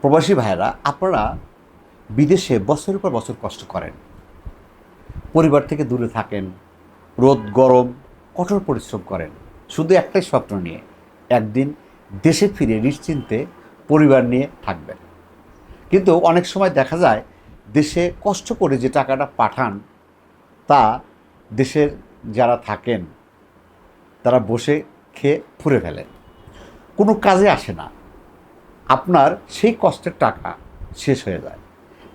প্রবাসী ভাইয়েরা, আপনারা বিদেশে বছরের পর বছর কষ্ট করেন, পরিবার থেকে দূরে থাকেন, রোদ গরম কঠোর পরিশ্রম করেন, শুধু একটাই স্বপ্ন নিয়ে একদিন দেশে ফিরে নিশ্চিন্তে পরিবার নিয়ে থাকবেন। কিন্তু অনেক সময় দেখা যায় দেশে কষ্ট করে যে টাকাটা পাঠান তা দেশের যারা থাকেন তারা বসে খেয়ে ফুরে ফেলেন, কোনো কাজে আসে না, আপনার সেই কষ্টের টাকা শেষ হয়ে যায়।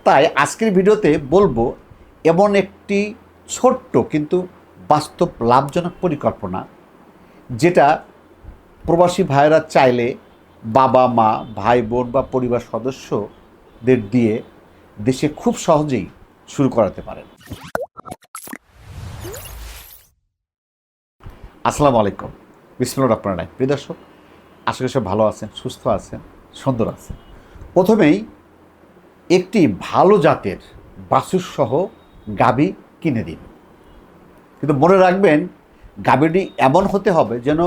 তাই আজকের ভিডিওতে বলবো এমন একটি ছোট্ট কিন্তু বাস্তব লাভজনক পরিকল্পনা, যেটা প্রবাসী ভাইয়েরা চাইলে বাবা মা ভাই বোন বা পরিবার সদস্যদের দিয়ে দেশে খুব সহজেই শুরু করাতে পারেন। আসসালামু আলাইকুম, বিসমিল্লাহির রহমানির রহিম। প্রিয় দর্শক, আশা করি সব ভালো আছেন, সুস্থ আছেন, সুন্দর আছেন। প্রথমেই একটি ভালো জাতের বাছুরসহ গাভী কিনে দিন, কিন্তু মনে রাখবেন গাভীটি এমন হতে হবে যেন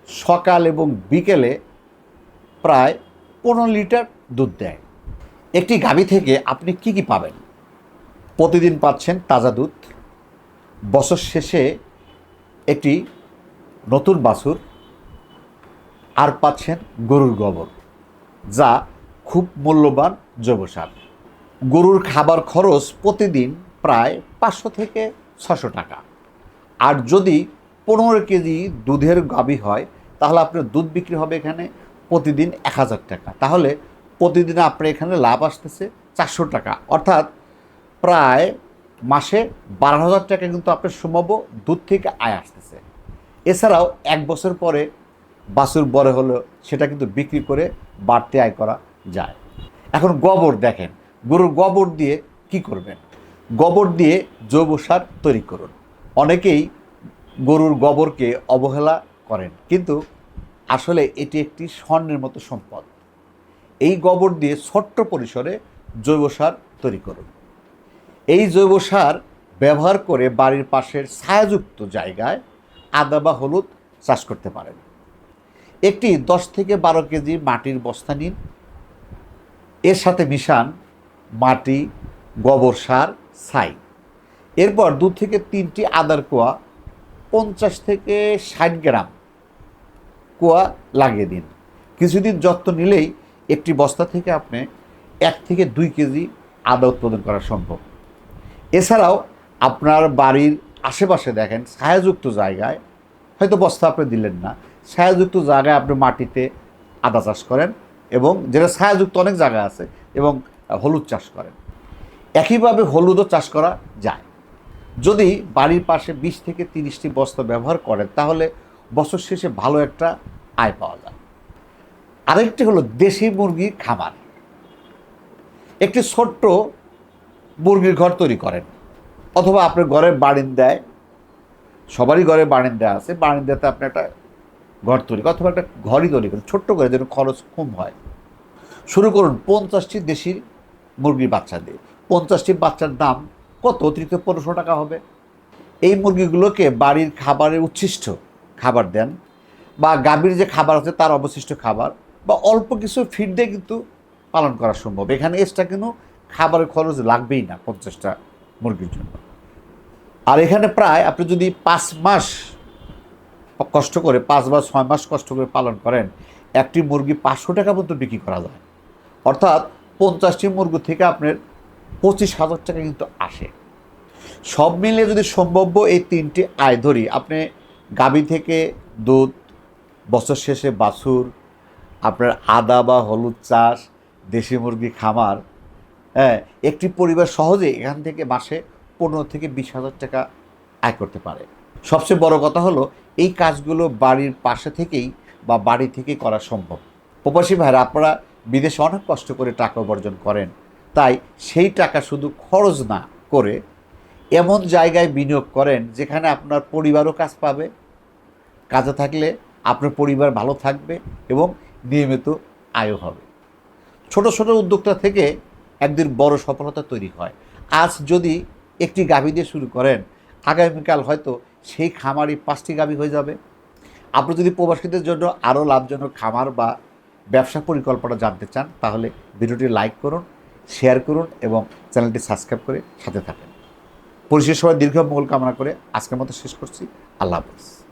সকাল এবং বিকেলে প্রায় 15 লিটার দুধ দেয়। একটি গাভী থেকে আপনি কি কি পাবেন? প্রতিদিন পাচ্ছেন তাজা দুধ, বছর শেষে একটি নতুন বাছুর, আর পাচ্ছেন গরুর গোবর, যা খুব মূল্যবান জৈব সার। গরুর খাবার খরচ প্রতিদিন প্রায় 500 থেকে 600 টাকা। আর যদি 15 কেজি দুধের গাভী হয় তাহলে আপনার দুধ বিক্রি হবে এখানে প্রতিদিন 1000 টাকা। তাহলে প্রতিদিন আপনার এখানে লাভ আসতেছে 400 টাকা, অর্থাৎ প্রায় মাসে 12,000 টাকা কিন্তু আপনার সম্ভাব্য দুধ থেকে আয় আসতেছে। এছাড়াও 1 বছর পরে বাছুর বড় হলো সেটা কিন্তু বিক্রি করে বাড়তি আয় করা যায়। এখন গোবর দেখেন, গরুর গোবর দিয়ে কি করবেন? গোবর দিয়ে জৈব সার তৈরি করুন। অনেকেই গরুর গোবরকে অবহেলা করেন, কিন্তু আসলে এটি একটি স্বর্ণের মতো সম্পদ। এই গোবর দিয়ে ছোট্ট পরিসরে জৈব সার তৈরি করুন। এই জৈব সার ব্যবহার করে বাড়ির পাশের ছায়াযুক্ত জায়গায় আদা বা হলুদ চাষ করতে পারেন। একটি 10 থেকে 12 কেজি মাটির বস্তা নিন, এর সাথে মিশান মাটি, গোবর সার, ছাই। এরপর 2 থেকে 3টি আদার কোয়া 50 থেকে 60 গ্রাম কোয়া লাগিয়ে দিন। কিছুদিন যত্ন নিলেই একটি বস্তা থেকে আপনি 1 থেকে 2 কেজি আদা উৎপাদন করা সম্ভব। এছাড়াও আপনার বাড়ির আশেপাশে দেখেন ছায়াযুক্ত জায়গায়, হয়তো বস্তা আপনি দিলেন না, ছায়াযুক্ত জায়গায় আপনি মাটিতে আদা চাষ করেন, এবং যেটা ছায়াযুক্ত অনেক জায়গা আছে, এবং হলুদ চাষ করেন। একইভাবে হলুদও চাষ করা যায়। যদি বাড়ির পাশে 20 থেকে 30টি বস্তা ব্যবহার করেন তাহলে বছর শেষে ভালো একটা আয় পাওয়া যায়। আরেকটি হলো দেশি মুরগির খামার। একটি ছোট্ট মুরগির ঘর তৈরি করেন, অথবা আপনার ঘরের বারান্দায়, সবারই ঘরে বারান্দা আছে, বারান্দাতে আপনি একটা ঘর তৈরি করেন, অথবা একটা ঘরই তৈরি করেন ছোট্ট করে, যেন খরচ কম হয়। শুরু করুন 50টি দেশি মুরগির বাচ্চা দিয়ে। 50টি বাচ্চার দাম কত? অতিরিক্ত 1500 টাকা হবে। এই মুরগিগুলোকে বাড়ির খাবারের উচ্ছিষ্ট খাবার দেন, বা গাভীর যে খাবার আছে তার অবশিষ্ট খাবার, বা অল্প কিছু ফিড দিয়ে কিন্তু পালন করা সম্ভব। এখানে এক্সট্রা কিন্তু খাবারের খরচ লাগবেই না 50টা মুরগির জন্য। আর এখানে প্রায় আপনি যদি 5 মাস কষ্ট করে, 5 বা 6 মাস কষ্ট করে পালন করেন, একটি মুরগি 500 টাকা পর্যন্ত বিক্রি করা যায়। অর্থাৎ 50টি মুরগি থেকে আপনার 25,000 টাকা কিন্তু আসে। সব মিলিয়ে যদি সম্ভাব্য এই 3টি আয় ধরি, আপনি গাভী থেকে দুধ, বছর শেষে বাছুর, আপনার আদা বা হলুদ চাষ, দেশি মুরগি খামার, হ্যাঁ, একটি পরিবার সহজে এখান থেকে মাসে 15 থেকে 20,000 টাকা আয় করতে পারে। সবচেয়ে বড় কথা হলো এই কাজগুলো বাড়ির পাশে থেকেই বা বাড়ি থেকেই করা সম্ভব। প্রবাসী ভাইরা, আপনারা বিদেশে অনেক কষ্ট করে টাকা উপার্জন করেন, তাই সেই টাকা শুধু খরচ না করে এমন জায়গায় বিনিয়োগ করেন যেখানে আপনার পরিবারও কাজ পাবে, কাজে থাকলে আপনার পরিবার ভালো থাকবে এবং নিয়মিত আয়ও হবে। ছোট ছোট উদ্যোক্তা থেকে একদিন বড় সফলতা তৈরি হয়। আজ যদি একটি গাভী দিয়ে শুরু করেন, আগামীকাল হয়তো সেই খামারই 5টি গাভী হয়ে যাবে। আপনি যদি প্রবাসীদের জন্য আরও লাভজনক খামার বা ব্যবসা পরিকল্পনা জানতে চান তাহলে ভিডিওটি লাইক করুন, শেয়ার করুন এবং চ্যানেলটি সাবস্ক্রাইব করে সাথে থাকুন। পরিশেষে সবাই দীর্ঘ মঙ্গল কামনা করে আজকের মতো শেষ করছি। আল্লাহ হাফেজ।